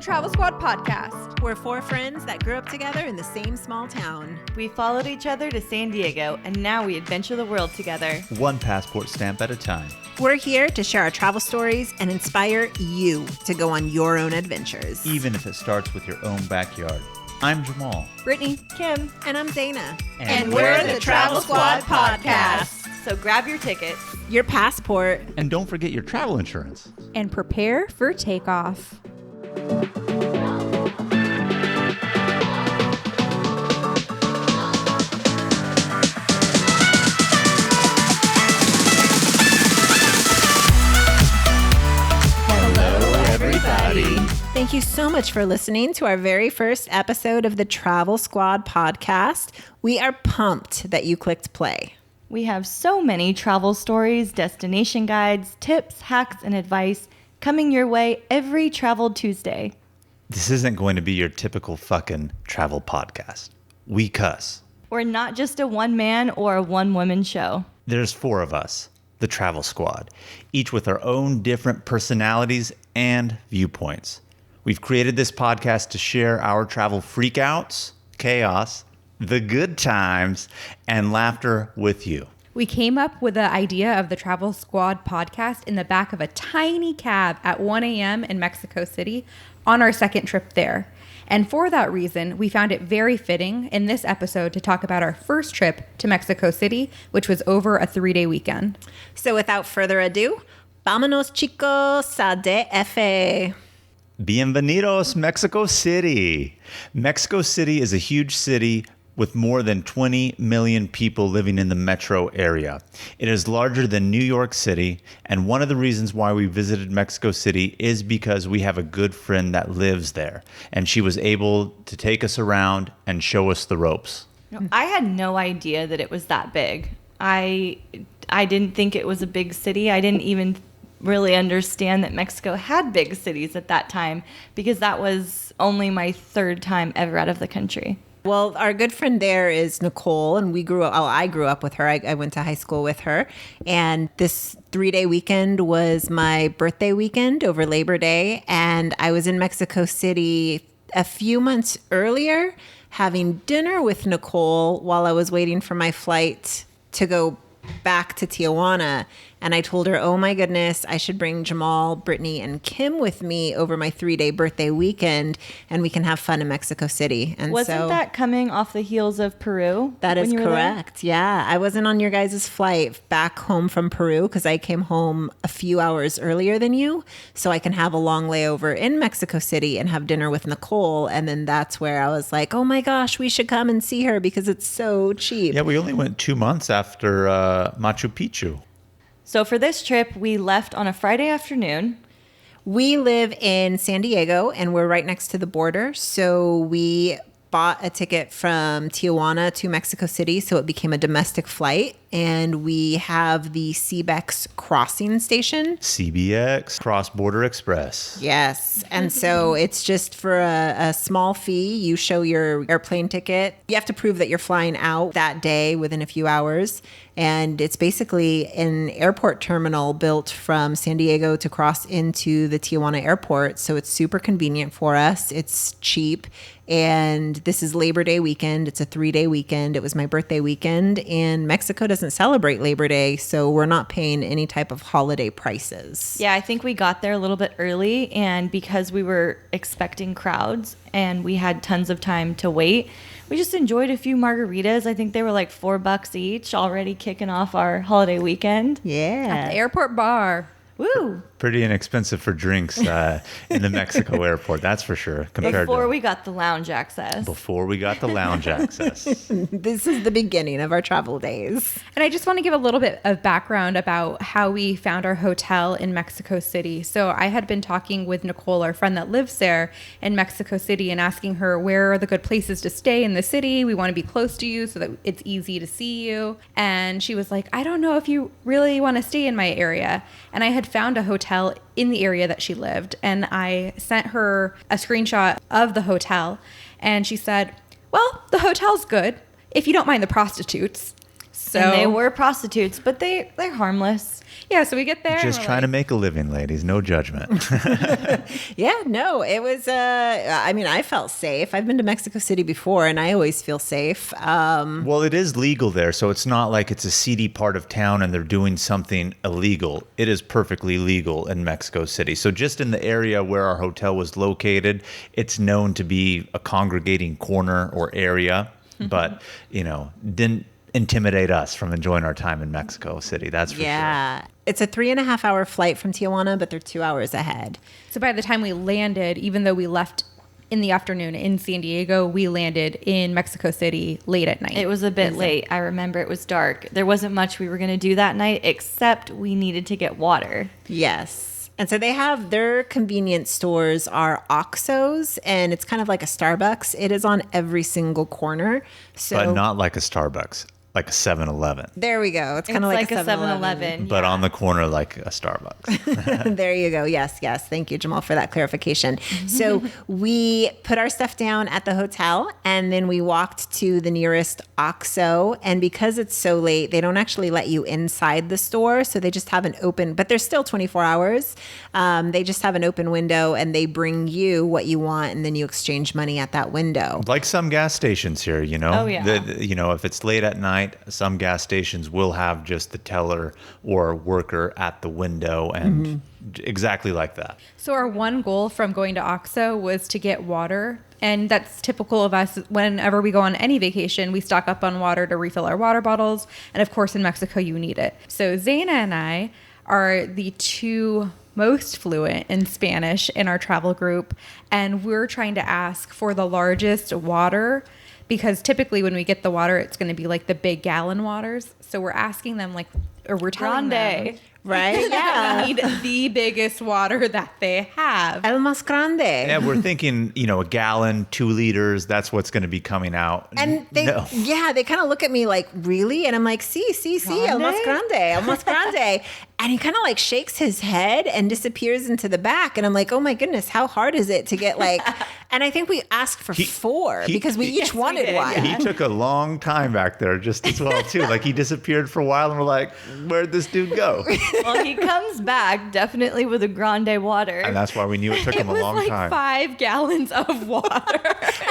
Travel Squad podcast. We're four friends that grew up together in the same small town. We followed each other to San Diego, and now we adventure the world together. One passport stamp at a time. We're here to share our travel stories and inspire you to go on your own adventures. Even if it starts with your own backyard. I'm Jamal. Brittanie, Kim, And I'm Zeina. and we're the Travel Squad podcast. So grab your tickets. Your passport. And don't forget your travel insurance. And prepare for takeoff. Thank you so much for listening to our very first episode of the Travel Squad podcast. We are pumped that you clicked play. We have so many travel stories, destination guides, tips, hacks, and advice coming your way every Travel Tuesday. This isn't going to be your typical fucking travel podcast. We cuss. We're not just a one-man or a one-woman show. There's four of us, the Travel Squad, each with our own different personalities and viewpoints. We've created this podcast to share our travel freakouts, chaos, the good times, and laughter with you. We came up with the idea of the Travel Squad podcast in the back of a tiny cab at 1 a.m. in Mexico City on our second trip there. And for that reason, we found it very fitting in this episode to talk about our first trip to Mexico City, which was over a 3-day weekend. So without further ado, vámonos chicos a DF. Bienvenidos, Mexico City. Mexico City is a huge city with more than 20 million people living in the metro area. It is larger than New York City, and one of the reasons why we visited Mexico City is because we have a good friend that lives there, and she was able to take us around and show us the ropes. I had no idea that it was that big. I didn't think it was a big city. I didn't even really understand that Mexico had big cities at that time because that was only my third time ever out of the country. Well, our good friend there is Nicole, and I grew up with her. I went to high school with her. And this 3-day weekend was my birthday weekend over Labor Day. And I was in Mexico City a few months earlier having dinner with Nicole while I was waiting for my flight to go back to Tijuana. And I told her, oh my goodness, I should bring Jamal, Brittanie, and Kim with me over my 3-day birthday weekend, and we can have fun in Mexico City. And Wasn't that coming off the heels of Peru? That is correct. Yeah. I wasn't on your guys' flight back home from Peru because I came home a few hours earlier than you. So I can have a long layover in Mexico City and have dinner with Nicole. And then that's where I was like, oh my gosh, we should come and see her because it's so cheap. Yeah, we only went 2 months after Machu Picchu. So for this trip, we left on a Friday afternoon. We live in San Diego and we're right next to the border. So we bought a ticket from Tijuana to Mexico City. So it became a domestic flight. And we have the CBEX crossing station. CBX, Cross Border Express. Yes. And so it's just for a small fee. You show your airplane ticket. You have to prove that you're flying out that day within a few hours. And it's basically an airport terminal built from San Diego to cross into the Tijuana airport. So it's super convenient for us. It's cheap. And this is Labor Day weekend. It's a 3-day weekend. It was my birthday weekend. And Mexico doesn't celebrate Labor Day, so we're not paying any type of holiday prices. Yeah, I think we got there a little bit early, and because we were expecting crowds and we had tons of time to wait, we just enjoyed a few margaritas. I think they were like $4 each, already kicking off our holiday weekend. Yeah. At the airport bar. Woo! Pretty inexpensive for drinks in the Mexico airport, that's for sure. Before we got the lounge access. This is the beginning of our travel days. And I just want to give a little bit of background about how we found our hotel in Mexico City. So I had been talking with Nicole, our friend that lives there in Mexico City, and asking her, where are the good places to stay in the city? We want to be close to you so that it's easy to see you. And she was like, I don't know if you really want to stay in my area. And I had found a hotel in the area that she lived, and I sent her a screenshot of the hotel, and she said, well, the hotel's good if you don't mind the prostitutes. So And they were prostitutes, but they're harmless. Yeah, so we get there. Just trying to make a living, ladies. No judgment. Yeah, no, it was, I mean, I felt safe. I've been to Mexico City before and I always feel safe. Well, it is legal there, so it's not like it's a seedy part of town and they're doing something illegal. It is perfectly legal in Mexico City. So just in the area where our hotel was located, it's known to be a congregating corner or area, but, didn't intimidate us from enjoying our time in Mexico City. That's for sure. Yeah. It's a 3.5-hour flight from Tijuana, but they're 2 hours ahead. So by the time we landed, even though we left in the afternoon in San Diego, we landed in Mexico City late at night. It was a bit late. I remember it was dark. There wasn't much we were going to do that night, except we needed to get water. Yes. And so they have their convenience stores are Oxxos, and it's kind of like a Starbucks. It is on every single corner. So But not like a Starbucks, like a 7-Eleven. there we go. It's kind It's of like, like a 7-Eleven. 7-Eleven. But on the corner like a Starbucks. There you go. Yes, yes. Thank you, Jamal, for that clarification. So we put our stuff down at the hotel and then we walked to the nearest OXXO. And because it's so late, they don't actually let you inside the store. So they just have an open, but they're still 24 hours. They just have an open window and they bring you what you want and then you exchange money at that window. Like some gas stations here, Oh, yeah. If it's late at night, some gas stations will have just the teller or worker at the window and exactly like that. So our one goal from going to OXXO was to get water. And that's typical of us. Whenever we go on any vacation, we stock up on water to refill our water bottles. And of course, in Mexico, you need it. So Zeina and I are the two most fluent in Spanish in our travel group. And we're trying to ask for the largest water because typically when we get the water, it's going to be like the big gallon waters. So we're asking them we're telling them Grande. Right? that we need the biggest water that they have. El más grande. And we're thinking, a gallon, 2 liters, that's what's going to be coming out. And they kind of look at me like, really? And I'm like, sí, el más grande, el más grande. And he kind of like shakes his head and disappears into the back. And I'm like, oh my goodness, how hard is it to get and I think we asked for 4 because we each wanted one. He took a long time back there just as well, too. Like he disappeared for a while and we're like, where'd this dude go? Well, he comes back definitely with a grande water. And that's why we knew it took him a long like time. 5 gallons of water.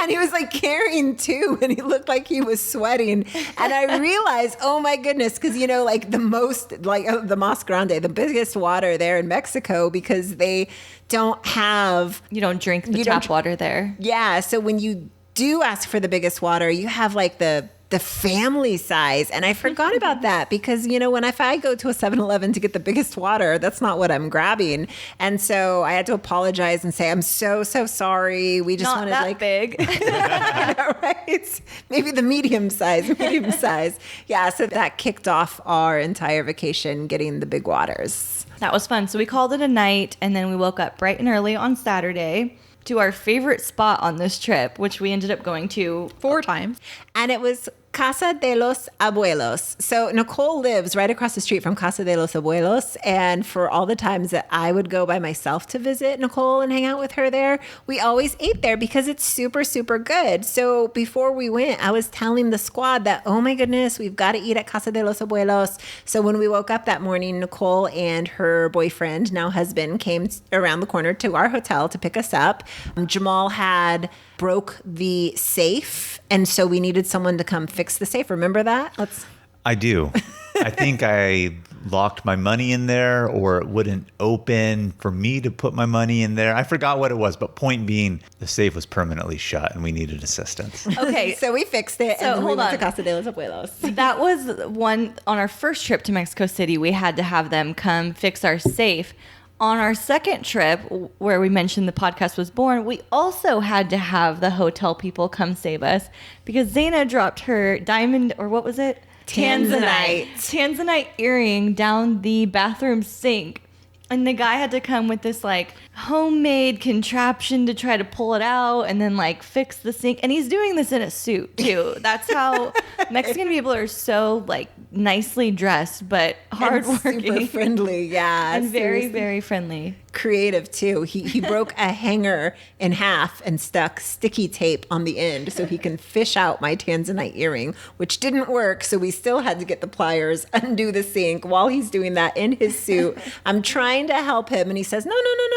And he was like carrying 2 and he looked like he was sweating. And I realized, oh my goodness, because, like the Mas Grande, the biggest water there in Mexico because they don't have... You don't drink the tap water there. Yeah. So when you do ask for the biggest water, you have like the family size. And I forgot about that because, if I go to a 7-Eleven to get the biggest water, that's not what I'm grabbing. And so I had to apologize and say, I'm so sorry. We just Not wanted that like big. right? Maybe the medium size. Yeah. So that kicked off our entire vacation, getting the big waters. That was fun. So we called it a night and then we woke up bright and early on Saturday to our favorite spot on this trip, which we ended up going to 4 times. And it was Casa de los Abuelos. So Nicole lives right across the street from Casa de los Abuelos. And for all the times that I would go by myself to visit Nicole and hang out with her there, we always ate there because it's super, super good. So before we went, I was telling the squad that, oh my goodness, we've got to eat at Casa de los Abuelos. So when we woke up that morning, Nicole and her boyfriend, now husband, came around the corner to our hotel to pick us up. Jamal had broke the safe, and so we needed someone to come fix the safe. Remember that? I do. I think I locked my money in there or it wouldn't open for me to put my money in there. I forgot what it was, but point being, the safe was permanently shut and we needed assistance. Okay. So we fixed it So, and then we hold went on. to Casa de los Abuelos. That was one on our first trip to Mexico City. We had to have them come fix our safe. On our second trip, where we mentioned the podcast was born, we also had to have the hotel people come save us because Zeina dropped her diamond, or what was it? Tanzanite earring down the bathroom sink. And the guy had to come with this like homemade contraption to try to pull it out and then like fix the sink. And he's doing this in a suit too. That's how Mexican people are, so like nicely dressed, but hardworking. Super friendly, yeah. And very, seriously. very friendly. creative too. He broke a hanger in half and stuck sticky tape on the end so he can fish out my tanzanite earring, which didn't work. So we still had to get the pliers, undo the sink while he's doing that in his suit. I'm trying to help him, and he says, no,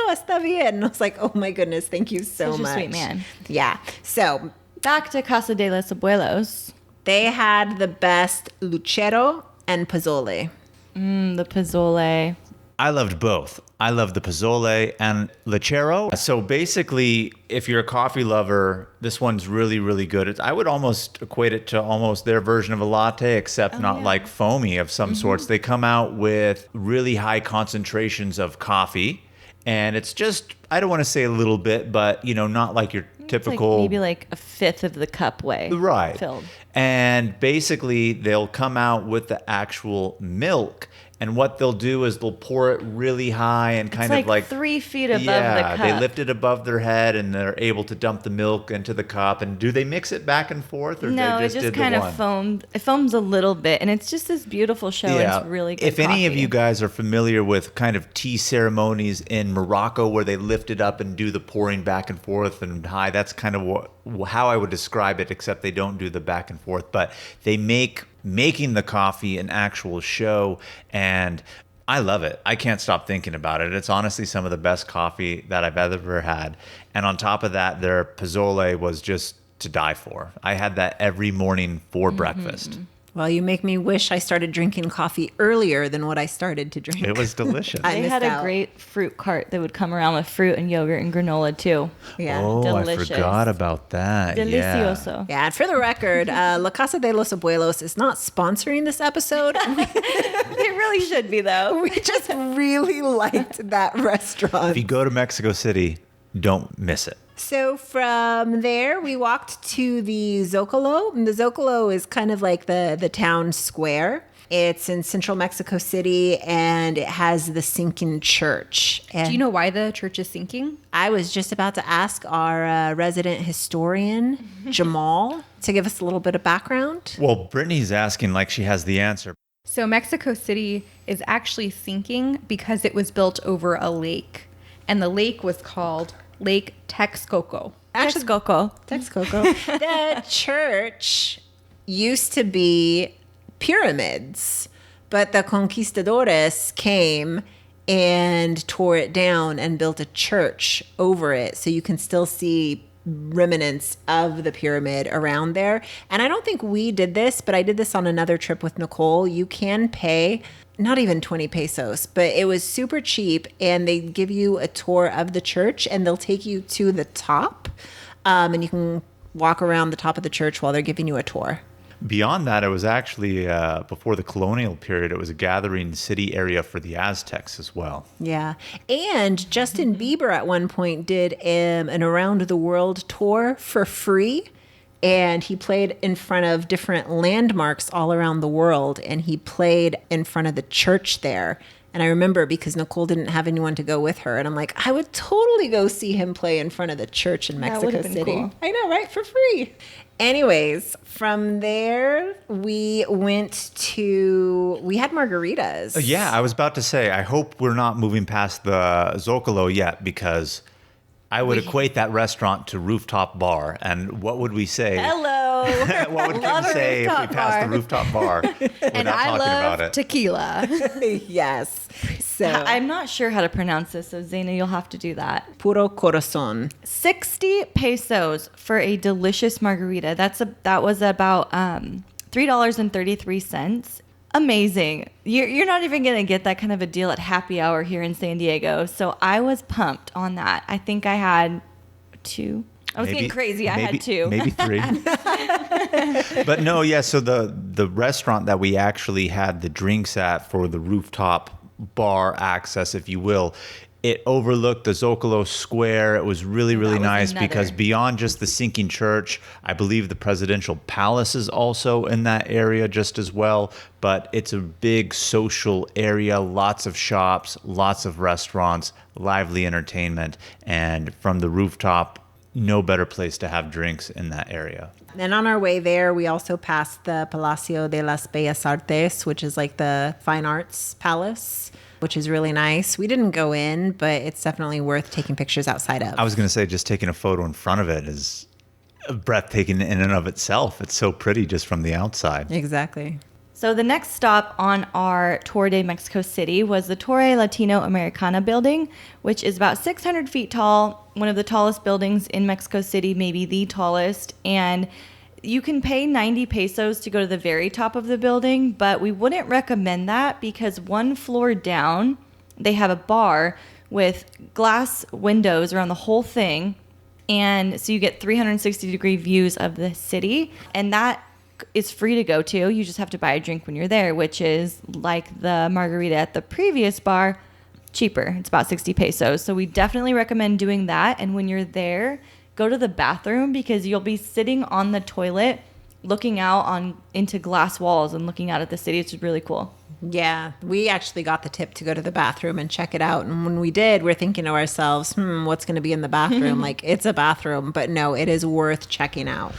está bien. And I was like, oh my goodness, thank you so Such a much. sweet man. Yeah. So Back to Casa de los Abuelos. they had the best luchero and pozole. The pozole. I loved both. I loved the pozole and lechero. So basically, if you're a coffee lover, this one's really, really good. I would almost equate it to almost their version of a latte, except not like foamy of some sorts. They come out with really high concentrations of coffee. And it's just, I don't want to say a little bit, but, not like your typical... Maybe like a fifth of the cup way. Right. Filled. And basically, they'll come out with the actual milk. And what they'll do is they'll pour it really high and kind It's of like like 3 feet above the cup. they lift it above their head and they're able to dump the milk into the cup. And do they mix it back and forth, or No, they it just just did kind the of one? foamed. It foams a little bit, and it's just this beautiful show. Yeah. It's really good. If any of coffee. you guys are familiar with kind of tea ceremonies in Morocco where they lift it up and do the pouring back and forth and high, that's kind of how I would describe it, except they don't do the back and forth. But they making the coffee an actual show, and I love it. I can't stop thinking about it. It's honestly some of the best coffee that I've ever had. And on top of that, their pozole was just to die for. I had that every morning for breakfast. Well, you make me wish I started drinking coffee earlier than what I started to drink. It was delicious. I They missed had a out. great fruit cart that would come around with fruit and yogurt and granola too. Yeah. Oh, delicious. I forgot about that. Yeah. Delicioso. Yeah, and for the record, La Casa de los Abuelos is not sponsoring this episode. They really should be though. We just really liked that restaurant. If you go to Mexico City, don't miss it. So from there, we walked to the Zocalo. And the Zocalo is kind of like the town square. It's in central Mexico City, and it has the sinking church. And Do you know why the church is sinking? I was just about to ask our resident historian, Jamal, to give us a little bit of background. Well, Brittany's asking like she has the answer. So Mexico City is actually sinking because it was built over a lake. And the lake was called Lake Texcoco. Texcoco. Texcoco. The church used to be pyramids, but the conquistadores came and tore it down and built a church over it. So you can still see remnants of the pyramid around there. And I don't think we did this, but I did this on another trip with Nicole. You can pay not even 20 pesos, but it was super cheap. And they give you a tour of the church, and they'll take you to the top. And you can walk around the top of the church while they're giving you a tour. Beyond that, it was actually before the colonial period, it was a gathering city area for the Aztecs as well. Yeah. And Justin Bieber at one point did an around the world tour for free. And he played in front of different landmarks all around the world. And he played in front of the church there. And I remember because Nicole didn't have anyone to go with her. And I'm like, I would totally go see him play in front of the church in That Mexico would've been City. cool. I know, right? For free. Anyways, from there, we had margaritas. Yeah, I was about to say, I hope we're not moving past the Zocalo yet, because I would equate that restaurant to rooftop bar. And what would we say? Hello. What would Kim Love a say if we rooftop passed bar. the rooftop bar without And I talking about love it? tequila. Yes. So, I'm not sure how to pronounce this, so Zeina, you'll have to do that. puro corazon. 60 pesos for a delicious margarita. That was about $3.33. Amazing. You're not even going to get that kind of a deal at happy hour here in San Diego. So I was pumped on that. I think I had 2. I was getting crazy. I had 2. Maybe 3. But no, yeah. So the restaurant that we actually had the drinks at for the rooftop bar access, if you will, it overlooked the Zocalo Square. It was really, really was nice another. because beyond just the sinking church, I believe the presidential palace is also in that area just as well. But it's a big social area, lots of shops, lots of restaurants, lively entertainment, and from the rooftop, no better place to have drinks in that area. And on our way there, we also passed the Palacio de las Bellas Artes, which is like the fine arts palace. which is really nice. We didn't go in, but it's definitely worth taking pictures outside of. I was going to say, just taking a photo in front of it is breathtaking in and of itself. It's so pretty just from the outside. Exactly. So the next stop on our tour de Mexico City was the Torre Latino Americana building, which is about 600 feet tall, one of the tallest buildings in Mexico City, maybe the tallest. And you can pay 90 pesos to go to the very top of the building, but we wouldn't recommend that because one floor down, they have a bar with glass windows around the whole thing. And so you get 360-degree views of the city. And that is free to go to. You just have to buy a drink when you're there, which is like the margarita at the previous bar, cheaper. It's about 60 pesos. So we definitely recommend doing that. And when you're there, go to the bathroom because you'll be sitting on the toilet looking out into glass walls and looking out at the city. It's really cool. Yeah, we actually got the tip to go to the bathroom and check it out. And when we did, we're thinking to ourselves, what's going to be in the bathroom? Like, it's a bathroom, but no, it is worth checking out.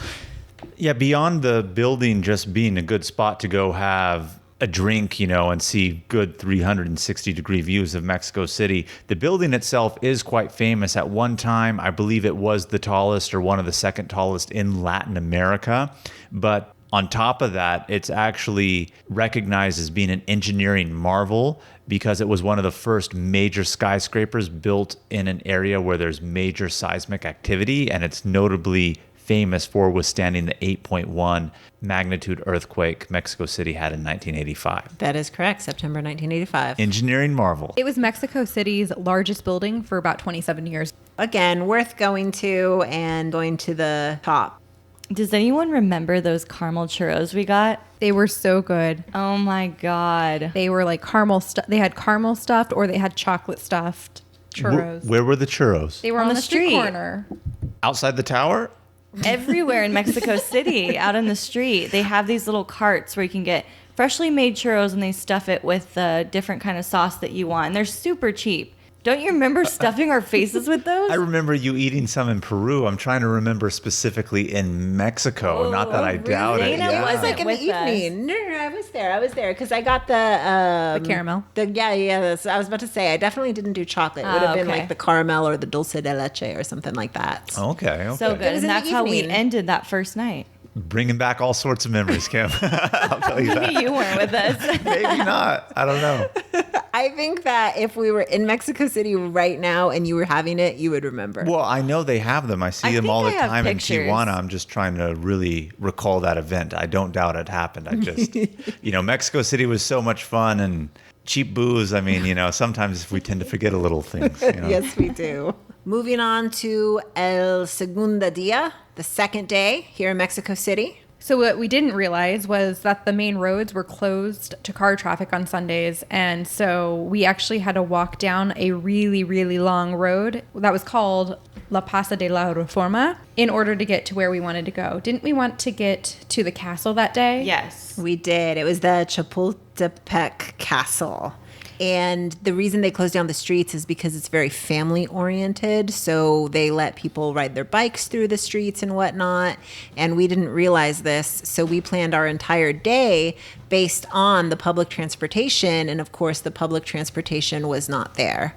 Yeah, beyond the building just being a good spot to go have a drink, and see good 360-degree views of Mexico City, the building itself is quite famous. At one time, I believe it was the tallest or one of the second tallest in Latin America. But on top of that, it's actually recognized as being an engineering marvel because it was one of the first major skyscrapers built in an area where there's major seismic activity, and it's notably famous for withstanding the 8.1 magnitude earthquake Mexico City had in 1985. That is correct, September 1985. Engineering marvel. It was Mexico City's largest building for about 27 years. Again, worth going to and going to the top. Does anyone remember those caramel churros we got? They were so good. Oh my God. They were like they had caramel stuffed or they had chocolate stuffed churros. Where were the churros? They were on the street corner. Outside the tower? Everywhere in Mexico City, out in the street, they have these little carts where you can get freshly made churros and they stuff it with the different kind of sauce that you want. And they're super cheap. Don't you remember stuffing our faces with those? I remember you eating some in Peru. I'm trying to remember specifically in Mexico. Not that I doubt it. Zeina It was like in the with us. evening. No, I was there because I got the caramel. I was about to say I definitely didn't do chocolate. It would have been okay. like the caramel or the dulce de leche or something like that. Okay. So good. was And in the that's how we evening. ended that first night. Bringing back all sorts of memories, Kim. I'll tell you that. You weren't with us. Maybe not. I don't know. I think that if we were in Mexico City right now and you were having it, you would remember. Well, I know they have them. I see I them think all the I have time in pictures. Tijuana. I'm just trying to really recall that event. I don't doubt it happened. I just, Mexico City was so much fun and cheap booze. I mean, sometimes we tend to forget a little things. Yes, we do. Moving on to El Segunda Dia, the second day here in Mexico City. So what we didn't realize was that the main roads were closed to car traffic on Sundays. And so we actually had to walk down a really, really long road that was called La Plaza de la Reforma in order to get to where we wanted to go. Didn't we want to get to the castle that day? Yes. We did. It was the Chapultepec Castle. And the reason they closed down the streets is because it's very family oriented. So they let people ride their bikes through the streets and whatnot. And we didn't realize this. So we planned our entire day based on the public transportation. And of course, the public transportation was not there.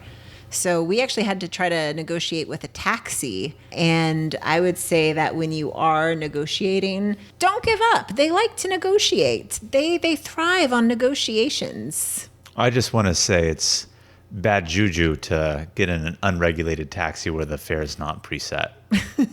So we actually had to try to negotiate with a taxi. And I would say that when you are negotiating, don't give up. They like to negotiate. They thrive on negotiations. I just want to say it's bad juju to get in an unregulated taxi where the fare is not preset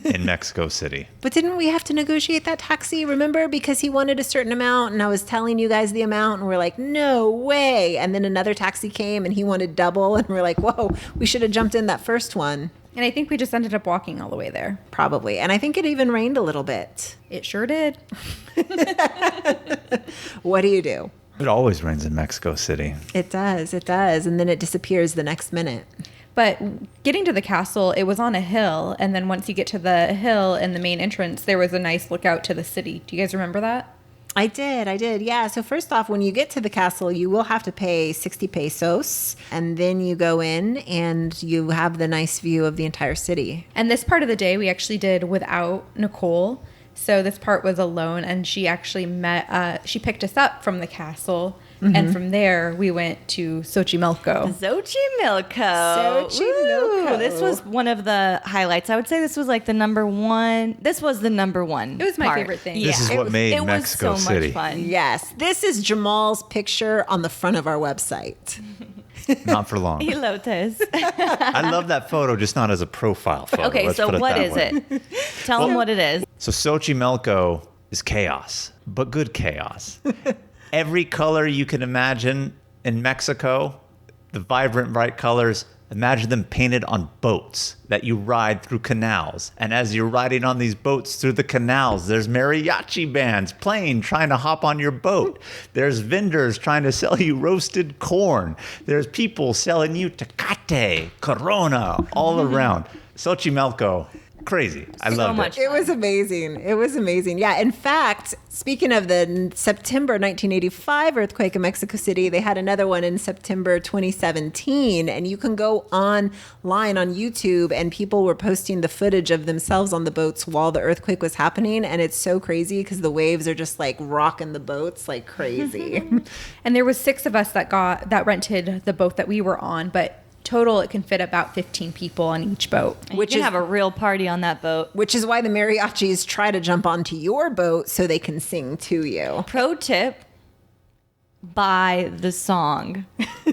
in Mexico City. But didn't we have to negotiate that taxi, remember? Because he wanted a certain amount and I was telling you guys the amount and we're like, no way. And then another taxi came and he wanted double and we're like, whoa, we should have jumped in that first one. And I think we just ended up walking all the way there. Probably. And I think it even rained a little bit. It sure did. What do you do? It always rains in Mexico City. It does. And then it disappears the next minute. But getting to the castle, it was on a hill. And then once you get to the hill and the main entrance, there was a nice lookout to the city. Do you guys remember that? I did. Yeah. So first off, when you get to the castle, you will have to pay 60 pesos. And then you go in and you have the nice view of the entire city. And this part of the day we actually did without Nicole So this part was alone, and she actually she picked us up from the castle, and from there we went to Xochimilco. Xochimilco. Woo! This was one of the highlights. I would say this was like the number one. This was the number one. It was my part. favorite thing. This is what made Mexico was so City. much fun. Yes. This is Jamal's picture on the front of our website. Not for long. Elotes. I love that photo, just not as a profile photo. Okay, Let's so put what that is way. it? Tell them what it is. So Xochimilco is chaos, but good chaos. Every color you can imagine in Mexico, the vibrant, bright colors, imagine them painted on boats that you ride through canals. And as you're riding on these boats through the canals, there's mariachi bands playing, trying to hop on your boat. There's vendors trying to sell you roasted corn. There's people selling you Tecate, Corona, all around. Xochimilco, crazy. I loved much it. It was amazing. It was amazing. Yeah. In fact, speaking of the September 1985 earthquake in Mexico City, they had another one in September 2017. And you can go online on YouTube, and people were posting the footage of themselves on the boats while the earthquake was happening. And it's so crazy because the waves are just like rocking the boats like crazy. And there was 6 of us that rented the boat that we were on, but total it can fit about 15 people on each boat. Which you can have a real party on that boat. Which is why the mariachis try to jump onto your boat so they can sing to you. Pro tip, buy the song.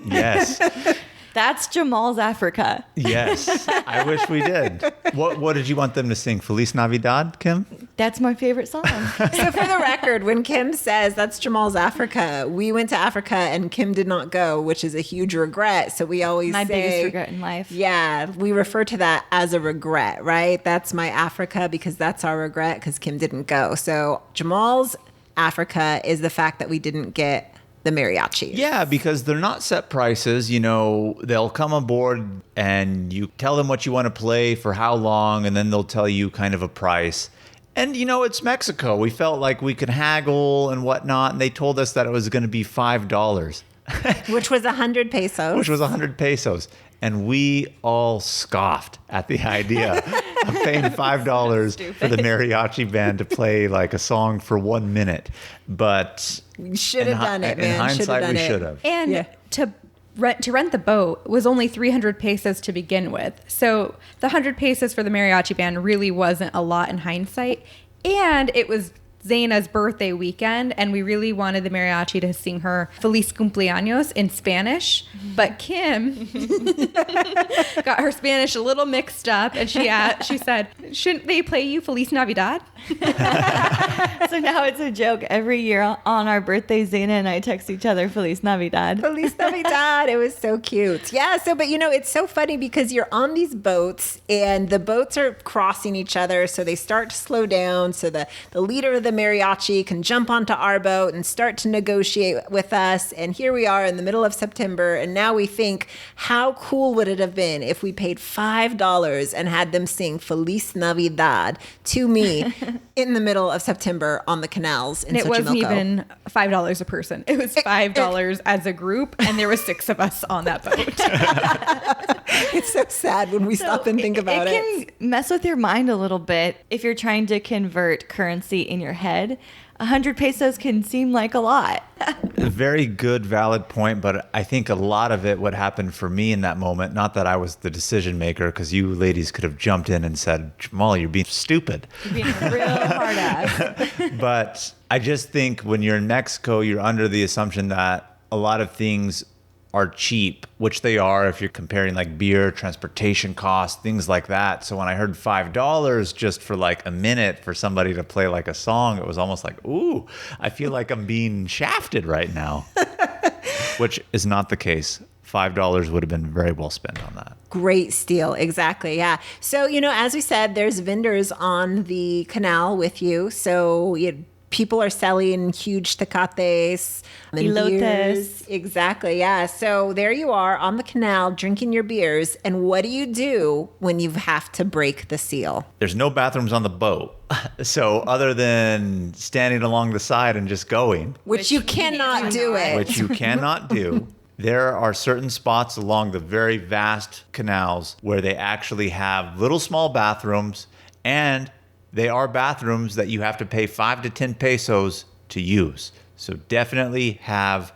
Yes. That's Jamal's Africa. Yes. I wish we did. What did you want them to sing? Feliz Navidad, Kim? That's my favorite song. So for the record, when Kim says that's Jamal's Africa, we went to Africa and Kim did not go, which is a huge regret. So we always My say, biggest regret in life. Yeah, we refer to that as a regret, right? That's my Africa because that's our regret because Kim didn't go. So Jamal's Africa is the fact that we didn't get the mariachis. Yeah, because they're not set prices. You know, they'll come aboard and you tell them what you want to play for how long, and then they'll tell you kind of a price. And, you know, it's Mexico. We felt like we could haggle and whatnot, and they told us that it was going to be $5. Which was 100 pesos. Which was 100 pesos. And we all scoffed at the idea of paying $5 for the mariachi band to play like a song for 1 minute. But We should have done it, man. In hindsight, we should have. And Yeah. to rent the boat was only 300 pesos to begin with. So the 100 pesos for the mariachi band really wasn't a lot in hindsight. And it was Zeina's birthday weekend, and we really wanted the mariachi to sing her Feliz Cumpleaños in Spanish. But Kim got her Spanish a little mixed up, and she said, "Shouldn't they play you Feliz Navidad?" So now it's a joke. Every year on our birthday, Zeina and I text each other Feliz Navidad. Feliz Navidad. It was so cute. Yeah. So, but you know, it's so funny because you're on these boats and the boats are crossing each other. So they start to slow down. So the leader of the mariachi can jump onto our boat and start to negotiate with us. And here we are in the middle of September. And now we think, how cool would it have been if we paid $5 and had them sing Feliz Navidad to me in the middle of September on the canals in And it wasn't Xochimilco. even $5 a person. It was $5 as a group, and there were 6 of us on that boat. It's so sad when we stop and think about it. It can mess with your mind a little bit if you're trying to convert currency in your head. 100 pesos can seem like a lot. A very good, valid point, but I think a lot of it, what happened for me in that moment, not that I was the decision maker, because you ladies could have jumped in and said, Jamal, you're being stupid. You're being a real hard ass. But I just think when you're in Mexico, you're under the assumption that a lot of things are cheap, which they are if you're comparing like beer, transportation costs, things like that. So when I heard $5 just for like a minute for somebody to play like a song, it was almost like, ooh, I feel like I'm being shafted right now, which is not the case. $5 would have been very well spent on that. Great steal. Exactly. Yeah. So, you know, as we said, there's vendors on the canal with you. So people are selling huge tecates and Elotes. beers. Exactly. Yeah. So there you are on the canal drinking your beers. And what do you do when you have to break the seal? There's no bathrooms on the boat. So other than standing along the side and just going, Which you cannot do it. which you cannot do. There are certain spots along the very vast canals where they actually have little small bathrooms, and they are bathrooms that you have to pay 5 to 10 pesos to use. So definitely have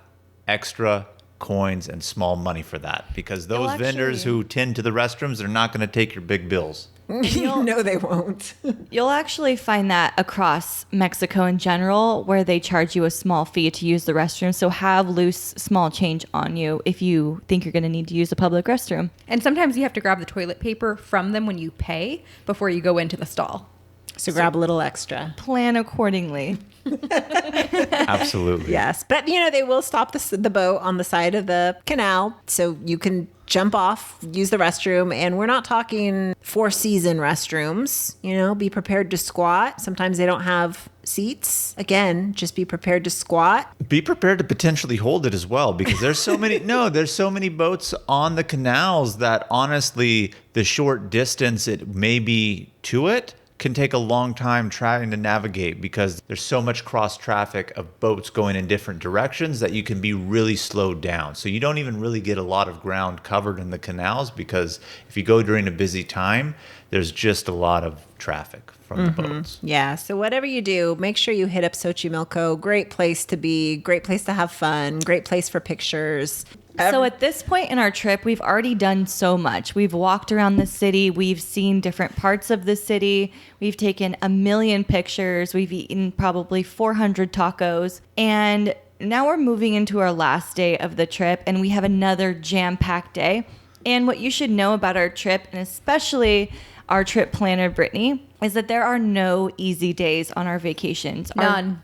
extra coins and small money for that, because those vendors who tend to the restrooms are not going to take your big bills. No, they won't. You'll actually find that across Mexico in general, where they charge you a small fee to use the restroom. So have loose, small change on you if you think you're going to need to use a public restroom. And sometimes you have to grab the toilet paper from them when you pay before you go into the stall. So grab a little extra. Plan accordingly. Absolutely. Yes. But, they will stop the boat on the side of the canal. So you can jump off, use the restroom. And we're not talking four-season restrooms. Be prepared to squat. Sometimes they don't have seats. Again, just be prepared to squat. Be prepared to potentially hold it as well, because there's so many there's so many boats on the canals that honestly the short distance it may be to it can take a long time trying to navigate, because there's so much cross traffic of boats going in different directions that you can be really slowed down. So you don't even really get a lot of ground covered in the canals, because if you go during a busy time, there's just a lot of traffic from the boats. Yeah. So whatever you do, make sure you hit up Xochimilco. Great place to be, great place to have fun, great place for pictures. So at this point in our trip, we've already done so much. We've walked around the city. We've seen different parts of the city. We've taken 1 million pictures. We've eaten probably 400 tacos. And now we're moving into our last day of the trip, and we have another jam-packed day. And what you should know about our trip, and especially our trip planner, Brittanie, is that there are no easy days on our vacations. None.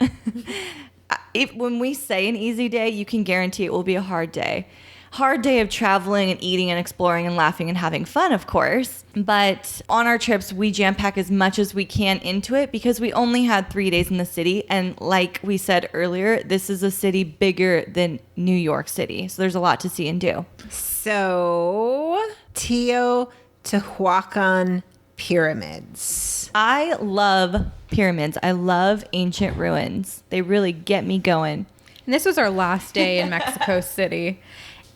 When we say an easy day, you can guarantee it will be a hard day. Hard day of traveling and eating and exploring and laughing and having fun, of course. But on our trips, we jam pack as much as we can into it, because we only had 3 days in the city. And like we said earlier, this is a city bigger than New York City. So there's a lot to see and do. So, Teotihuacan Pyramids. I love pyramids. I love ancient ruins. They really get me going. And this was our last day in Mexico City.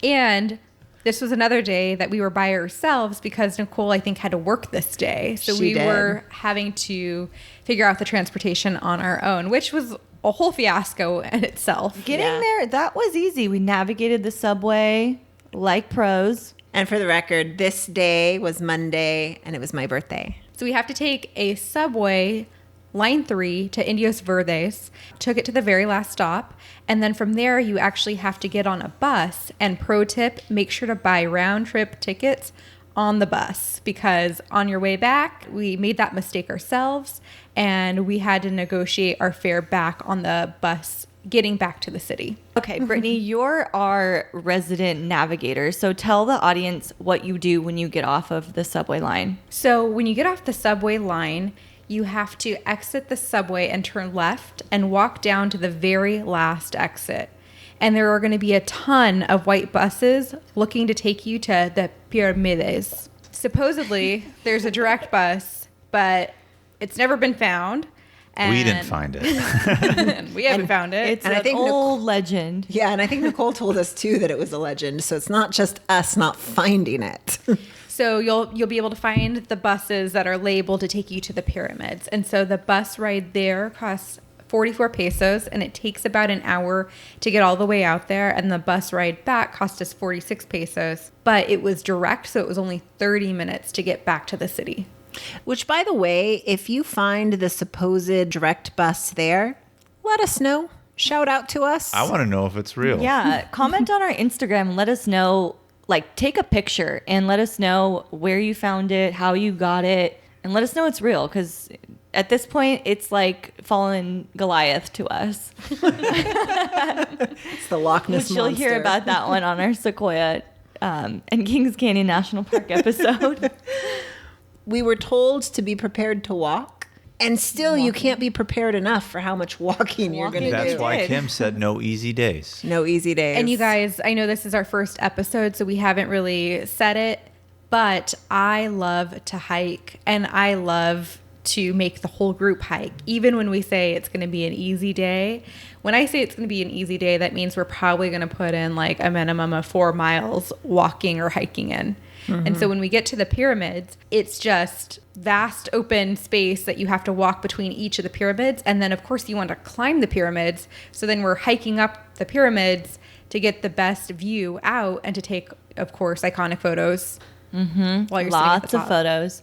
And this was another day that we were by ourselves, because Nicole, I think, had to work this day. So She did. were having to figure out the transportation on our own, which was a whole fiasco in itself. Getting there, that was easy. We navigated the subway like pros. And for the record, this day was Monday, and it was my birthday. So we have to take a subway, line 3, to Indios Verdes, took it to the very last stop. And then from there, you actually have to get on a bus. And pro tip, make sure to buy round trip tickets on the bus, because on your way back, we made that mistake ourselves, and we had to negotiate our fare back on the bus getting back to the city. Okay, Brittanie, you're our resident navigator. So tell the audience what you do when you get off of the subway line. So when you get off the subway line, you have to exit the subway and turn left and walk down to the very last exit. And there are going to be a ton of white buses looking to take you to the Pyramids. Supposedly, there's a direct bus, but it's never been found. And We didn't find it. and we haven't found it. It's And I an think old legend. Yeah, and I think Nicole told us too that it was a legend. So it's not just us not finding it. So you'll be able to find the buses that are labeled to take you to the pyramids. And so the bus ride there costs 44 pesos, and it takes about an hour to get all the way out there. And the bus ride back cost us 46 pesos, but it was direct, so it was only 30 minutes to get back to the city. Which, by the way, if you find the supposed direct bus there, let us know. Shout out to us. I want to know if it's real. Yeah, comment on our Instagram and let us know, like take a picture and let us know where you found it, how you got it, and let us know it's real, because at this point it's like fallen Goliath to us. It's the Loch Ness Which you'll Monster. hear about that one on our Sequoia and Kings Canyon National Park episode. We were told to be prepared to walk, and still you can't be prepared enough for how much walking you're going to That's do. why Kim said no easy days. No easy days. And you guys, I know this is our first episode, so we haven't really said it, but I love to hike, and I love to make the whole group hike. Even when we say it's going to be an easy day, when I say it's going to be an easy day, that means we're probably going to put in like a minimum of 4 miles walking or hiking in. And so when we get to the pyramids, it's just vast open space that you have to walk between each of the pyramids. And then, of course, you want to climb the pyramids. So then we're hiking up the pyramids to get the best view out and to take, of course, iconic photos. While you're Lots sitting of at the top. photos.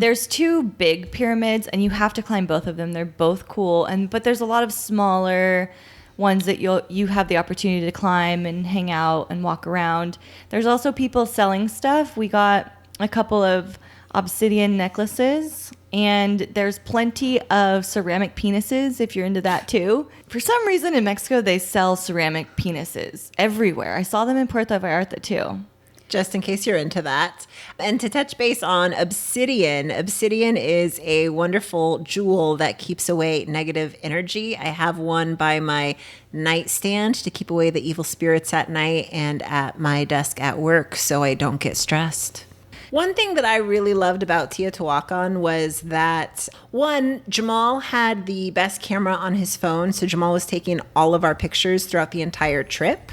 There's 2 big pyramids, and you have to climb both of them. They're both cool, but there's a lot of smaller ones that you have the opportunity to climb and hang out and walk around. There's also people selling stuff. We got a couple of obsidian necklaces, and there's plenty of ceramic penises if you're into that too. For some reason in Mexico, they sell ceramic penises everywhere. I saw them in Puerto Vallarta too. Just in case you're into that. And to touch base on obsidian is a wonderful jewel that keeps away negative energy. I have one by my nightstand to keep away the evil spirits at night and at my desk at work so I don't get stressed. One thing that I really loved about Teotihuacan was that, one, Jamal had the best camera on his phone, so Jamal was taking all of our pictures throughout the entire trip.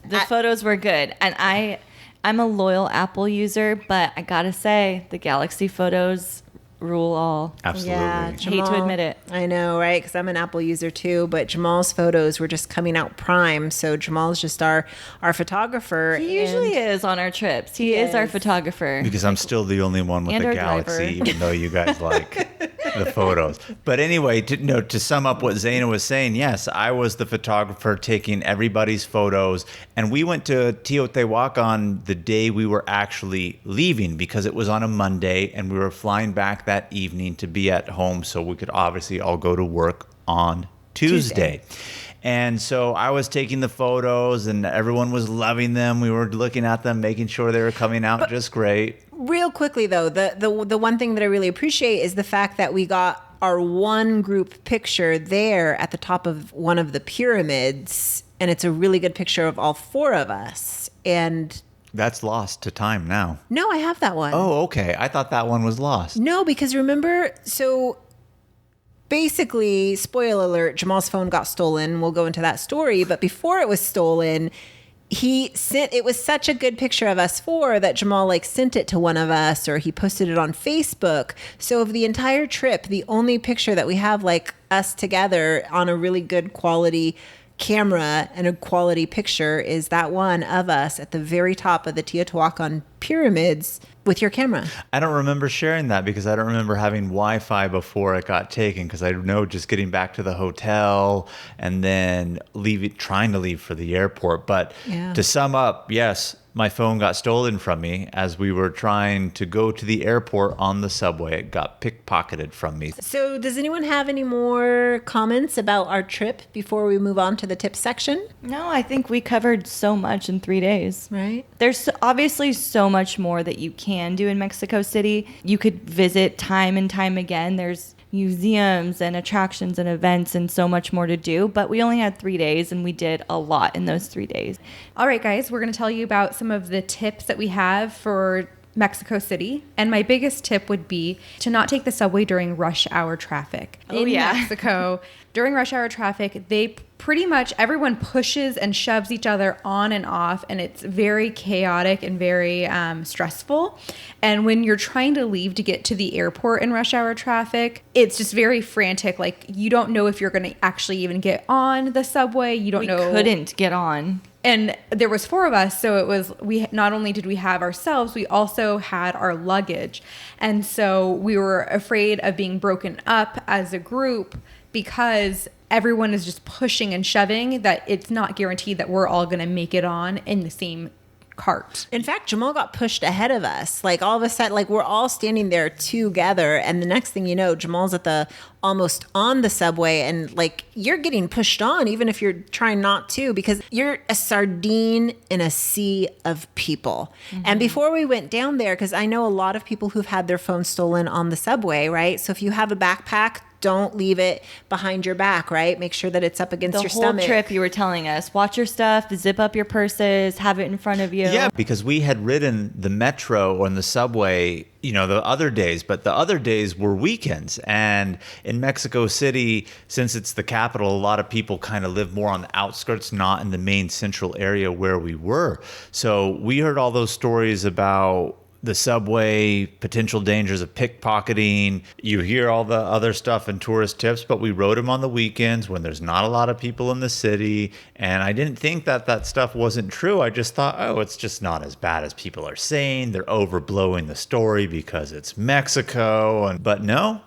The photos were good, and I'm a loyal Apple user, but I gotta say, the Galaxy photos rule all. Absolutely. Yeah, Hate to admit it. I know, right? Because I'm an Apple user too, but Jamal's photos were just coming out prime. So Jamal's just our photographer. He usually is on our trips. He is our photographer. Because I'm still the only one with And the our Galaxy, driver. even though you guys like the photos. But anyway, to sum up what Zeina was saying, yes, I was the photographer taking everybody's photos. And we went to Teotihuacan the day we were actually leaving because it was on a Monday and we were flying back that evening to be at home so we could obviously all go to work on Tuesday. And so I was taking the photos and everyone was loving them. We were looking at them, making sure they were coming out just great. Real quickly though, the one thing that I really appreciate is the fact that we got our one group picture there at the top of one of the pyramids, and it's a really good picture of all 4 of us. And That's lost to time now. no, I have that one. Oh, okay. I thought that one was lost. No, because remember, so basically, spoiler alert, Jamal's phone got stolen. We'll go into that story. But before it was stolen, it was such a good picture of us 4 that Jamal sent it to one of us, or he posted it on Facebook. So of the entire trip, the only picture that we have us together on a really good quality camera and a quality picture is that one of us at the very top of the Teotihuacan Pyramids with your camera. I don't remember sharing that because I don't remember having Wi-Fi before it got taken, because I know just getting back to the hotel and then trying to leave for the airport. But Yeah. to sum up, yes, my phone got stolen from me as we were trying to go to the airport on the subway. It got pickpocketed from me. So does anyone have any more comments about our trip before we move on to the tips section? No, I think we covered so much in 3 days. Right. There's obviously so much more that you can do in Mexico City. You could visit time and time again. There's museums and attractions and events and so much more to do. But we only had 3 days and we did a lot in those 3 days. All right, guys, we're going to tell you about some of the tips that we have for Mexico City. And my biggest tip would be to not take the subway during rush hour traffic. Oh, in yeah. Mexico, during rush hour traffic, they pretty much everyone pushes and shoves each other on and off, and it's very chaotic and very stressful. And when you're trying to leave to get to the airport in rush hour traffic, it's just very frantic. You don't know if you're going to actually even get on the subway. You don't We know. couldn't get on. And there was 4 of us, so we not only did we have ourselves, we also had our luggage. And so we were afraid of being broken up as a group because everyone is just pushing and shoving, that it's not guaranteed that we're all going to make it on in the same cart. In fact, Jamal got pushed ahead of us. All of a sudden, we're all standing there together, and the next thing you know, Jamal's almost on the subway, and you're getting pushed on even if you're trying not to, because you're a sardine in a sea of people. Mm-hmm. And before we went down there, because I know a lot of people who've had their phones stolen on the subway, right? So if you have a backpack, don't leave it behind your back, right? Make sure that it's up against your stomach. The whole trip you were telling us, watch your stuff, zip up your purses, have it in front of you. Yeah, because we had ridden the metro or the subway, the other days, but the other days were weekends. And in Mexico City, since it's the capital, a lot of people kind of live more on the outskirts, not in the main central area where we were. So we heard all those stories about the subway, potential dangers of pickpocketing. You hear all the other stuff in tourist tips, but we rode them on the weekends when there's not a lot of people in the city. And I didn't think that stuff wasn't true. I just thought, it's just not as bad as people are saying. They're overblowing the story because it's Mexico. But no,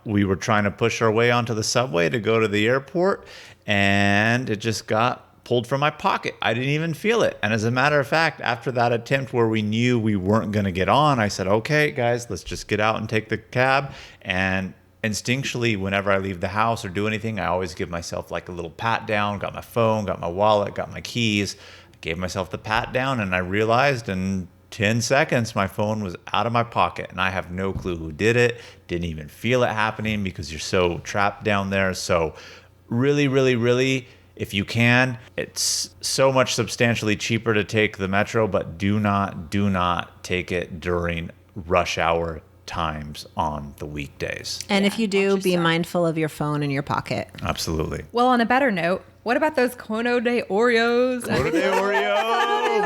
we were trying to push our way onto the subway to go to the airport, and it just got pulled from my pocket. I didn't even feel it. And as a matter of fact, after that attempt where we knew we weren't going to get on, I said, okay, guys, let's just get out and take the cab. And instinctually, whenever I leave the house or do anything, I always give myself like a little pat down. Got my phone, got my wallet, got my keys. I gave myself the pat down, and I realized in 10 seconds, my phone was out of my pocket, and I have no clue who did it. Didn't even feel it happening because you're so trapped down there. So really, really, really, if you can, it's so much substantially cheaper to take the metro, but do not take it during rush hour times on the weekdays. And if you do, be mindful of your phone in your pocket. Absolutely. Well, on a better note, what about those Cono de Oreos? Cono de Oreo!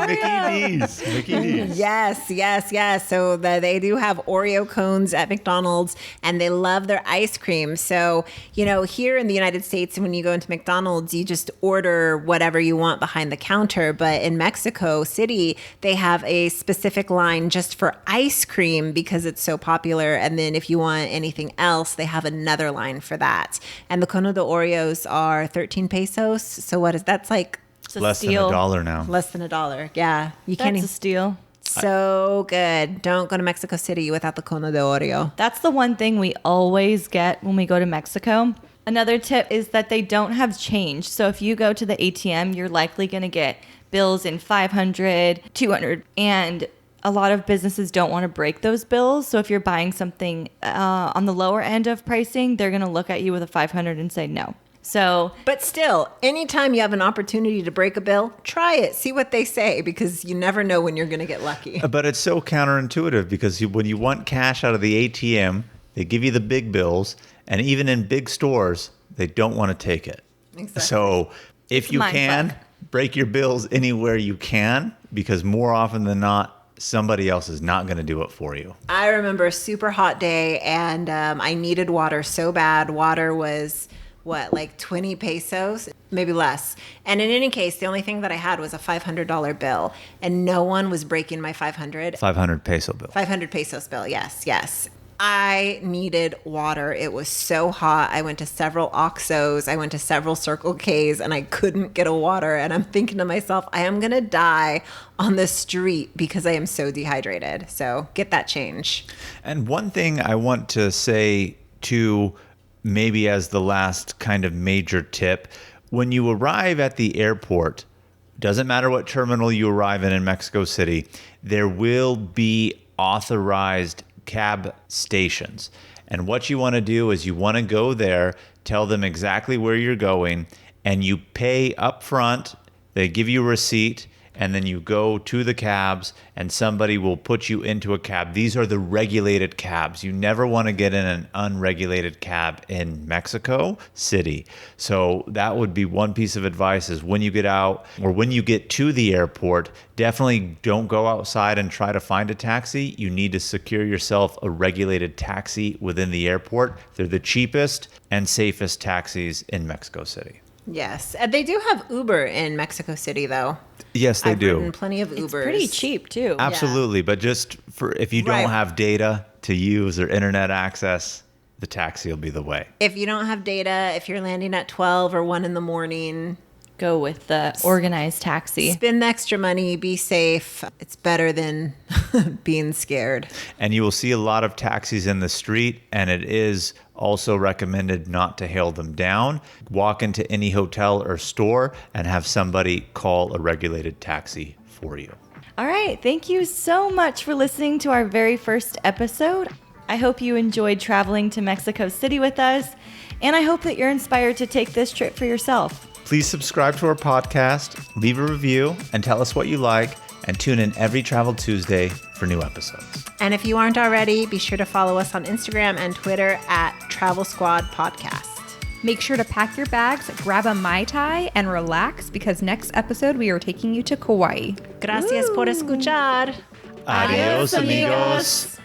Mickey D's. Yes. So they do have Oreo cones at McDonald's, and they love their ice cream. So, here in the United States, when you go into McDonald's, you just order whatever you want behind the counter. But in Mexico City, they have a specific line just for ice cream because it's so popular. And then if you want anything else, they have another line for that. And the Cono de Oreos are 13 pesos. So what is that's like? Less than $1 now. Less than $1. Yeah. You can't That's a steal. So good. Don't go to Mexico City without the Cono de Oreo. That's the one thing we always get when we go to Mexico. Another tip is that they don't have change. So if you go to the ATM, you're likely going to get bills in 500, 200, and a lot of businesses don't want to break those bills. So if you're buying something on the lower end of pricing, they're going to look at you with a 500 and say no. But still, anytime you have an opportunity to break a bill, try it. See what they say, because you never know when you're going to get lucky. But it's so counterintuitive because when you want cash out of the ATM, they give you the big bills. And even in big stores, they don't want to take it. Exactly. So if you can, break your bills anywhere you can, because more often than not, somebody else is not going to do it for you. I remember a super hot day, and I needed water so bad. Water was... like 20 pesos, maybe less. And in any case, the only thing that I had was a $500 bill, and no one was breaking my 500 peso bill. 500 pesos bill. Yes. I needed water. It was so hot. I went to several Oxxos. I went to several Circle Ks, and I couldn't get a water. And I'm thinking to myself, I am going to die on the street because I am so dehydrated. So get that change. And one thing I want to say to maybe as the last kind of major tip, when you arrive at the airport, doesn't matter what terminal you arrive in Mexico City, there will be authorized cab stations. And what you want to do is you want to go there, tell them exactly where you're going, and you pay up front. They give you a receipt, and then you go to the cabs and somebody will put you into a cab. These are the regulated cabs. You never want to get in an unregulated cab in Mexico City. So that would be one piece of advice, is when you get out or when you get to the airport, definitely don't go outside and try to find a taxi. You need to secure yourself a regulated taxi within the airport. They're the cheapest and safest taxis in Mexico City. Yes. And they do have Uber in Mexico City, though. Yes, they do. I've ridden plenty of Ubers. It's pretty cheap, too. Absolutely. But just for if you don't have data to use or internet access, the taxi will be the way. If you don't have data, if you're landing at 12 or 1 in the morning, go with the organized taxi. Spend the extra money, be safe. It's better than being scared. And you will see a lot of taxis in the street, and it is also recommended not to hail them down. Walk into any hotel or store and have somebody call a regulated taxi for you. All right. Thank you so much for listening to our very first episode. I hope you enjoyed traveling to Mexico City with us, and I hope that you're inspired to take this trip for yourself. Please subscribe to our podcast, leave a review, and tell us what you like, and tune in every Travel Tuesday for new episodes. And if you aren't already, be sure to follow us on Instagram and Twitter at Travel Squad Podcast. Make sure to pack your bags, grab a Mai Tai, and relax because next episode we are taking you to Kauai. Gracias por escuchar. Adios, amigos.